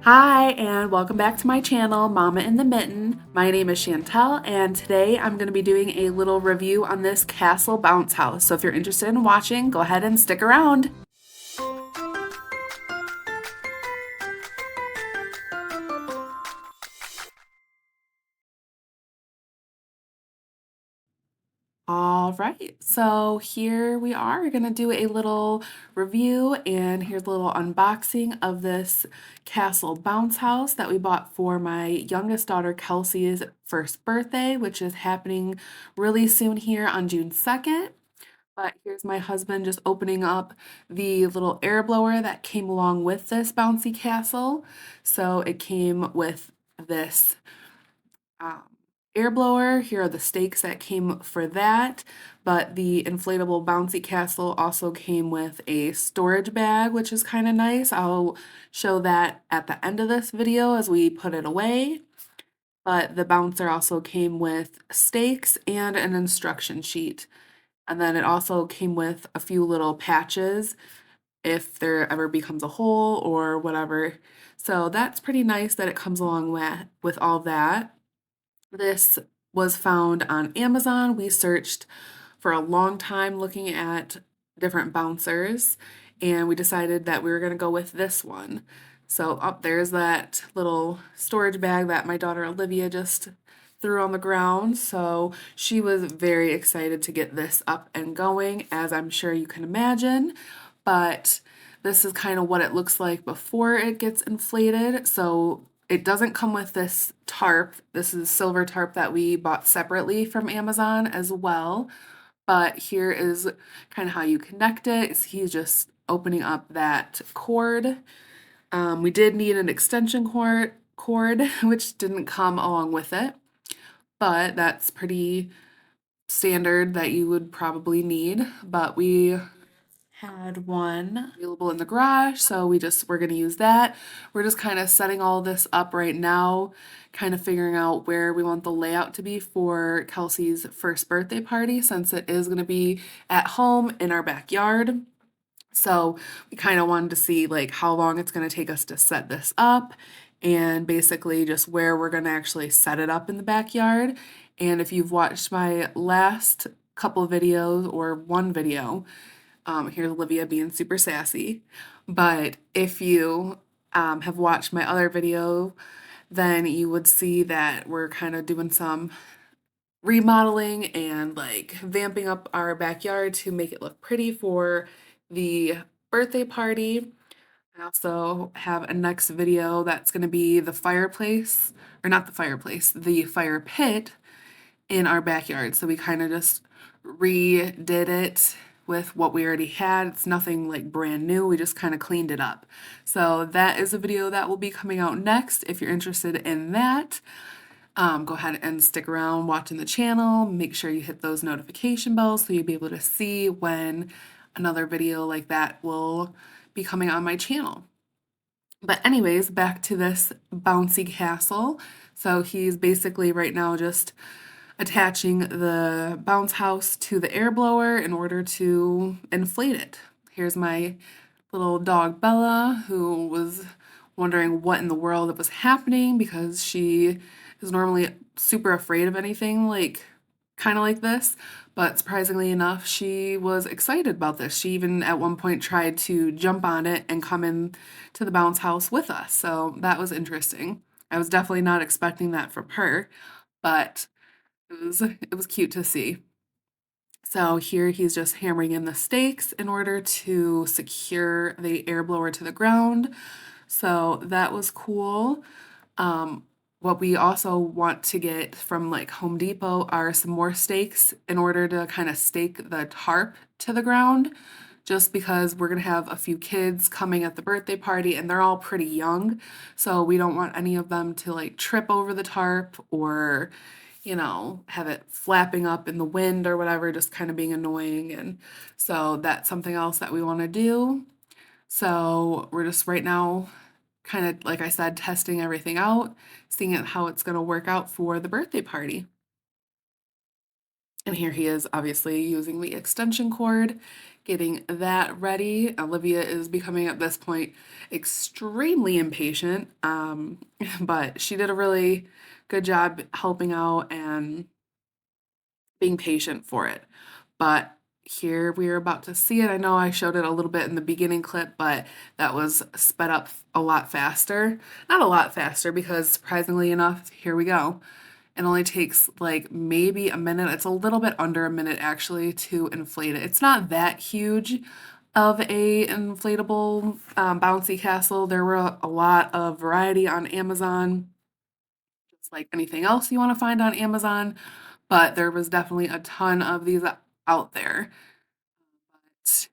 Hi, and welcome back to my channel, Mama in the Mitten. My name is Chantel, and today I'm going to be doing a little review on this castle bounce house. So if you're interested in watching, go ahead and stick around. All right, so here we are. We're going to do a little review, and here's a little unboxing of this castle bounce house that we bought for my youngest daughter Kelsey's first birthday, which is happening really soon here on June 2nd. But here's my husband just opening up the little air blower that came along with this bouncy castle. So it came with this um, air blower. Here are the stakes that came for that. But the inflatable bouncy castle also came with a storage bag, which is kind of nice. I'll show that at the end of this video as we put it away. But the bouncer also came with stakes and an instruction sheet. And then it also came with a few little patches if there ever becomes a hole or whatever. So that's pretty nice that it comes along with all that. This was found on Amazon. We searched for a long time looking at different bouncers, and we decided that we were going to go with this one. So up there's that little storage bag that my daughter Olivia just threw on the ground. So she was very excited to get this up and going, as I'm sure you can imagine. But this is kind of what it looks like before it gets inflated. So it doesn't come with this tarp. This is a silver tarp that we bought separately from Amazon as well. But here is kind of how you connect it. He's just opening up that cord. We did need an extension cord, which didn't come along with it, but that's pretty standard that you would probably need. But we had one available in the garage, so we're gonna use that. We're just kind of setting all this up right now, kind of figuring out where we want the layout to be for Kelsey's first birthday party, since it is gonna be at home in our backyard. So we kind of wanted to see like how long it's gonna take us to set this up and basically just where we're gonna actually set it up in the backyard. And if you've watched my last couple videos or one video, here's Olivia being super sassy. But if you have watched my other video, then you would see that we're kind of doing some remodeling and like vamping up our backyard to make it look pretty for the birthday party. I also have a next video that's going to be the fireplace, or not the fireplace, the fire pit in our backyard. So we kind of just redid it with what we already had. It's nothing like brand new. We just kind of cleaned it up. So that is a video that will be coming out next. If you're interested in that, go ahead and stick around watching the channel. Make sure you hit those notification bells so you'll be able to see when another video like that will be coming on my channel. But anyways, back to this bouncy castle. So he's basically right now just attaching the bounce house to the air blower in order to inflate it. Here's my little dog Bella, who was wondering what in the world was happening because she is normally super afraid of anything like kind of like this. But surprisingly enough, she was excited about this. She even at one point tried to jump on it and come in to the bounce house with us. So that was interesting. I was definitely not expecting that from her, but it was cute to see. So here he's just hammering in the stakes in order to secure the air blower to the ground. So that was cool. Um, what we also want to get from like Home Depot are some more stakes in order to kind of stake the tarp to the ground, just because we're gonna have a few kids coming at the birthday party and they're all pretty young. So we don't want any of them to like trip over the tarp or have it flapping up in the wind or whatever, just kind of being annoying. And so that's something else that we want to do. So we're just right now, kind of like I said, testing everything out, seeing how it's going to work out for the birthday party. And here he is, obviously using the extension cord, getting that ready. Olivia is becoming at this point extremely impatient, but she did a really good job helping out and being patient for it. But here we are about to see it. I know I showed it a little bit in the beginning clip, but that was sped up a lot faster. Not a lot faster because surprisingly enough, here we go. It only takes like maybe a minute. It's a little bit under a minute actually to inflate it. It's not that huge of a inflatable bouncy castle. There were a lot of variety on Amazon, just like anything else you want to find on Amazon, but there was definitely a ton of these out there. But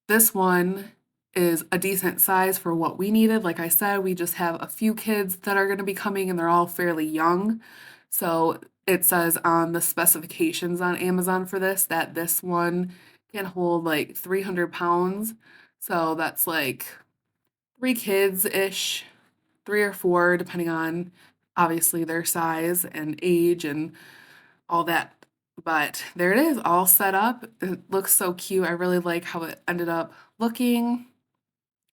this one is a decent size for what we needed. Like I said, we just have a few kids that are going to be coming and they're all fairly young. So it says on the specifications on Amazon for this that this one can hold like 300 pounds. So that's like 3 kids-ish, 3 or 4, depending on obviously their size and age and all that. But there it is, all set up. It looks so cute. I really like how it ended up looking.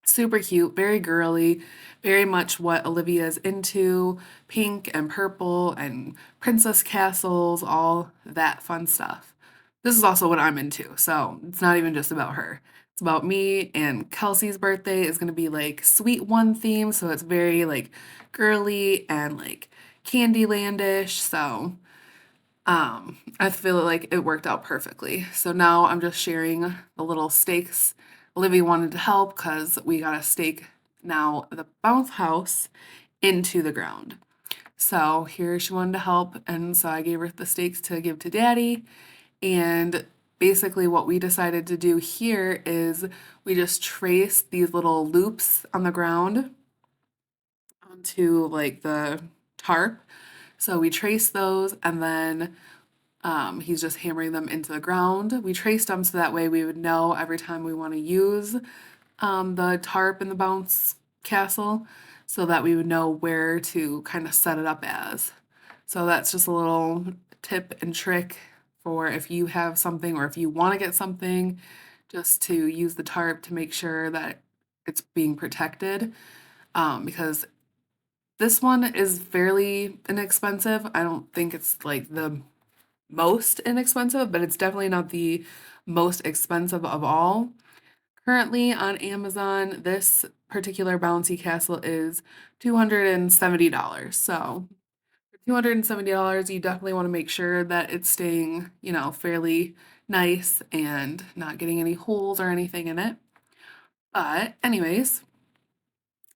Super cute, very girly, very much what Olivia's into, pink and purple and princess castles, all that fun stuff. This is also what I'm into, so it's not even just about her. It's about me, and Kelsey's birthday is gonna be like Sweet One theme, so it's very like girly and like Candylandish, so I feel like it worked out perfectly. So now I'm just sharing the little stakes. Olivia wanted to help because we got to stake now the bounce house into the ground. So here she wanted to help, and so I gave her the stakes to give to Daddy. And basically, what we decided to do here is we just traced these little loops on the ground onto like the tarp. So we traced those, and then he's just hammering them into the ground. We traced them so that way we would know every time we want to use the tarp in the bounce castle, so that we would know where to kind of set it up as. So that's just a little tip and trick for if you have something or if you want to get something, just to use the tarp to make sure that it's being protected. Because this one is fairly inexpensive. I don't think it's like the most inexpensive, but it's definitely not the most expensive of all. Currently on Amazon, this particular bouncy castle is $270. So for $270, you definitely want to make sure that it's staying, fairly nice and not getting any holes or anything in it. But anyways,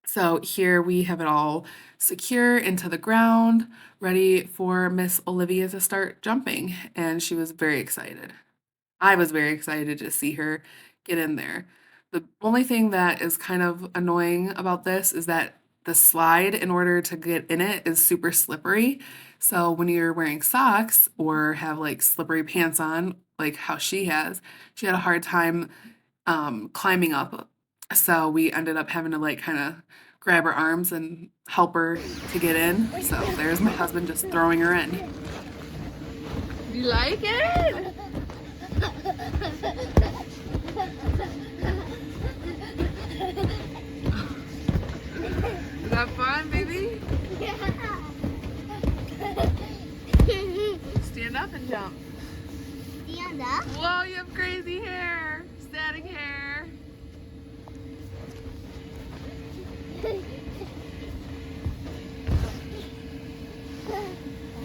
so here we have it all secure into the ground, ready for Miss Olivia to start jumping, and she was very excited. I was very excited to see her get in there. The only thing that is kind of annoying about this is that the slide, in order to get in it, is super slippery. So when you're wearing socks or have like slippery pants on, like how she has, she had a hard time climbing up. So we ended up having to like kind of grab her arms and help her to get in. So there's my husband just throwing her in. You like it? Is that fun, baby? Stand up and jump. Stand up? Whoa, you have crazy hair. Static hair.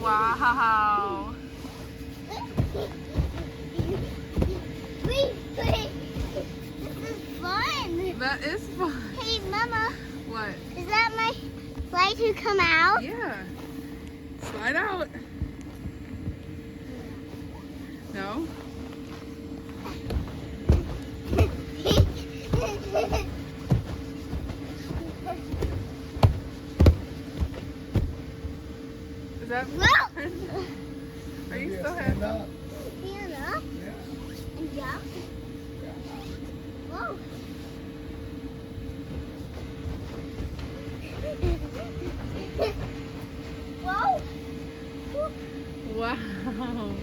Wow. Wait. This is fun. That is fun. Hey, Mama. What? Is that my slide to come out? Yeah. Slide out. No? Is that fun? Are you so happy? Stand up? Yeah. And jump? Whoa. Whoa. Wow.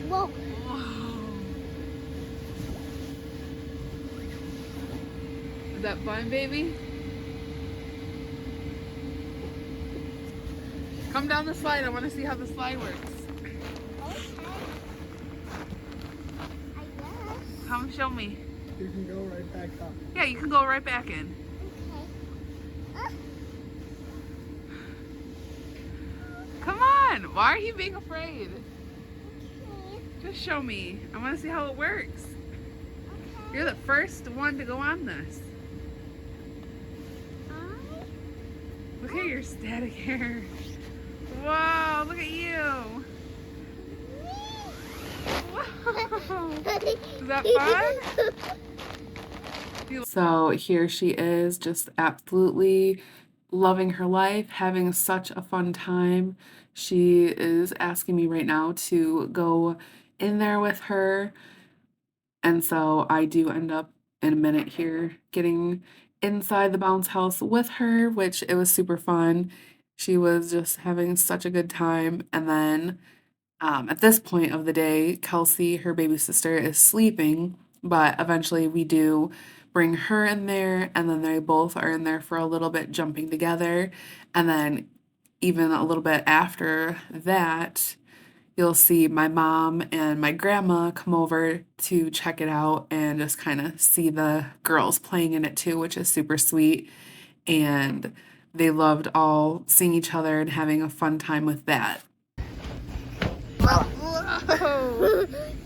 Whoa. Is that fun, baby? Come down the slide. I want to see how the slide works. Okay. I guess. Come show me. You can go right back up. Yeah, you can go right back in. Okay. Come on. Why are you being afraid? Okay. Just show me. I want to see how it works. Okay. You're the first one to go on this. Look at your static hair. Wow, look at you. Wow. Is that fun? So here she is, just absolutely loving her life, having such a fun time. She is asking me right now to go in there with her. And so I do end up in a minute here getting inside the bounce house with her, which it was super fun. She was just having such a good time. And then at this point of the day, Kelsey, her baby sister, is sleeping, but eventually we do bring her in there, and then they both are in there for a little bit jumping together. And then even a little bit after that, you'll see my mom and my grandma come over to check it out and just kind of see the girls playing in it too, which is super sweet. And they loved all seeing each other and having a fun time with that. Whoa.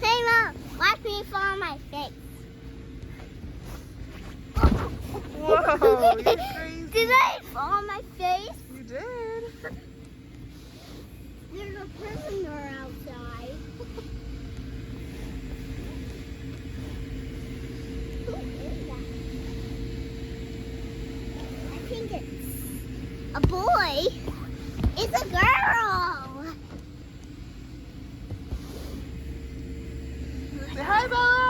Hey, Mom. Watch me fall on my face. Whoa, you're crazy. Did I fall on my face? You did. There's a prisoner outside. Who is that? I think it's a boy. It's a girl. Say hi, Bella.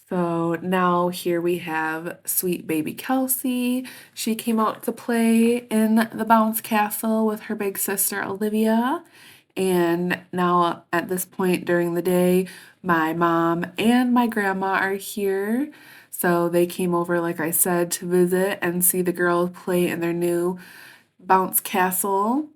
So now here we have sweet baby Kelsey. She came out to play in the bounce castle with her big sister Olivia. And now at this point during the day, my mom and my grandma are here. So they came over, like I said, to visit and see the girls play in their new bounce castle.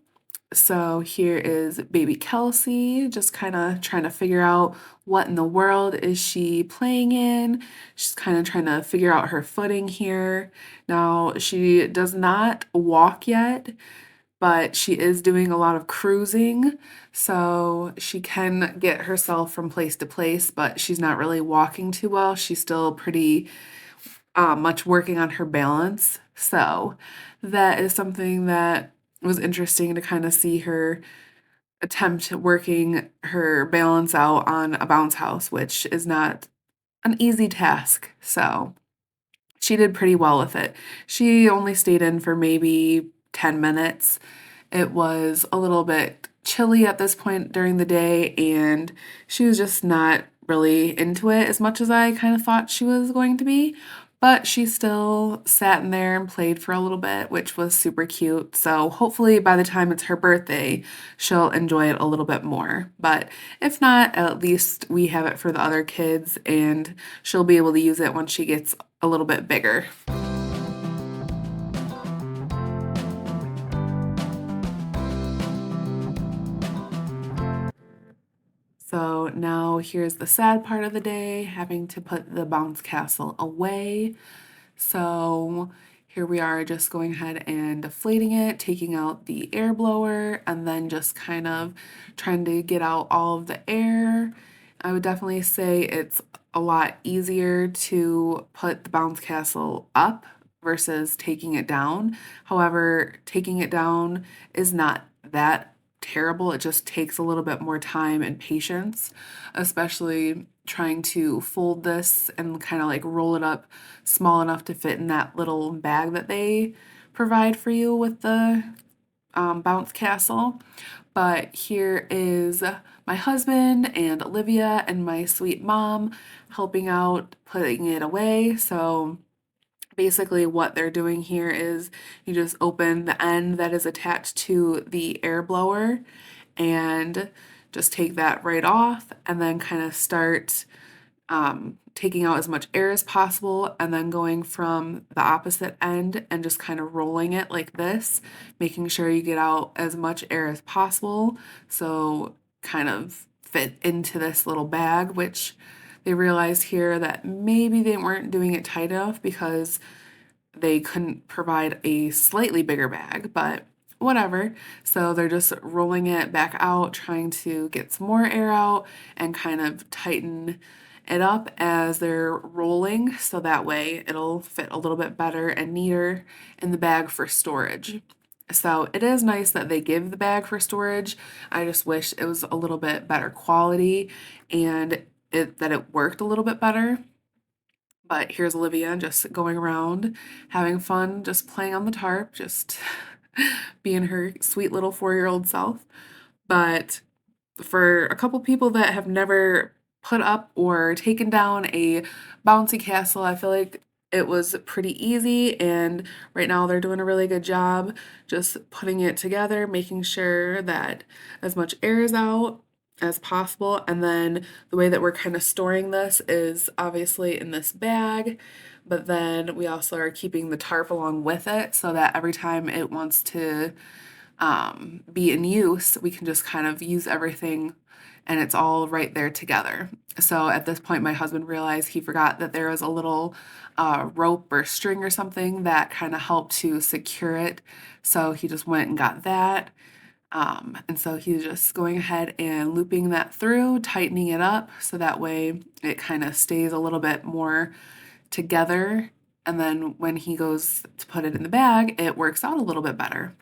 So here is baby Kelsey, just kind of trying to figure out what in the world is she playing in. She's kind of trying to figure out her footing here. Now, she does not walk yet, but she is doing a lot of cruising, so she can get herself from place to place, but she's not really walking too well. She's still pretty much working on her balance. So that is something that was interesting to kind of see her attempt working her balance out on a bounce house, which is not an easy task. So she did pretty well with it. She only stayed in for maybe 10 minutes. It was a little bit chilly at this point during the day, and she was just not really into it as much as I kind of thought she was going to be. But she still sat in there and played for a little bit, which was super cute. So hopefully by the time it's her birthday, she'll enjoy it a little bit more. But if not, at least we have it for the other kids, and she'll be able to use it when she gets a little bit bigger. So now here's the sad part of the day, having to put the bounce castle away. So here we are just going ahead and deflating it, taking out the air blower, and then just kind of trying to get out all of the air. I would definitely say it's a lot easier to put the bounce castle up versus taking it down. However, taking it down is not that terrible. It just takes a little bit more time and patience, especially trying to fold this and kind of like roll it up small enough to fit in that little bag that they provide for you with the bounce castle. But here is my husband and Olivia and my sweet mom helping out putting it away. So basically what they're doing here is you just open the end that is attached to the air blower and just take that right off and then kind of start taking out as much air as possible and then going from the opposite end and just kind of rolling it like this, making sure you get out as much air as possible so kind of fit into this little bag, which they realized here that maybe they weren't doing it tight enough because they couldn't provide a slightly bigger bag, but whatever. So they're just rolling it back out, trying to get some more air out and kind of tighten it up as they're rolling so that way it'll fit a little bit better and neater in the bag for storage. So it is nice that they give the bag for storage. I just wish it was a little bit better quality and that it worked a little bit better. But here's Olivia just going around, having fun, just playing on the tarp, just being her sweet little 4-year-old self. But for a couple people that have never put up or taken down a bouncy castle, I feel like it was pretty easy, and right now they're doing a really good job just putting it together, making sure that as much air is out as possible. And then the way that we're kind of storing this is obviously in this bag, but then we also are keeping the tarp along with it so that every time it wants to be in use, we can just kind of use everything and it's all right there together. So at this point, my husband realized he forgot that there was a little rope or string or something that kind of helped to secure it. So he just went and got that. And so he's just going ahead and looping that through, tightening it up so that way it kind of stays a little bit more together. And then when he goes to put it in the bag, it works out a little bit better.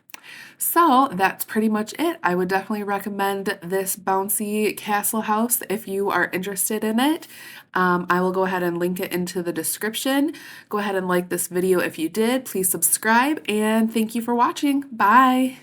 So that's pretty much it. I would definitely recommend this bouncy castle house if you are interested in it. I will go ahead and link it into the description. Go ahead and like this video if you did. Please subscribe and thank you for watching. Bye.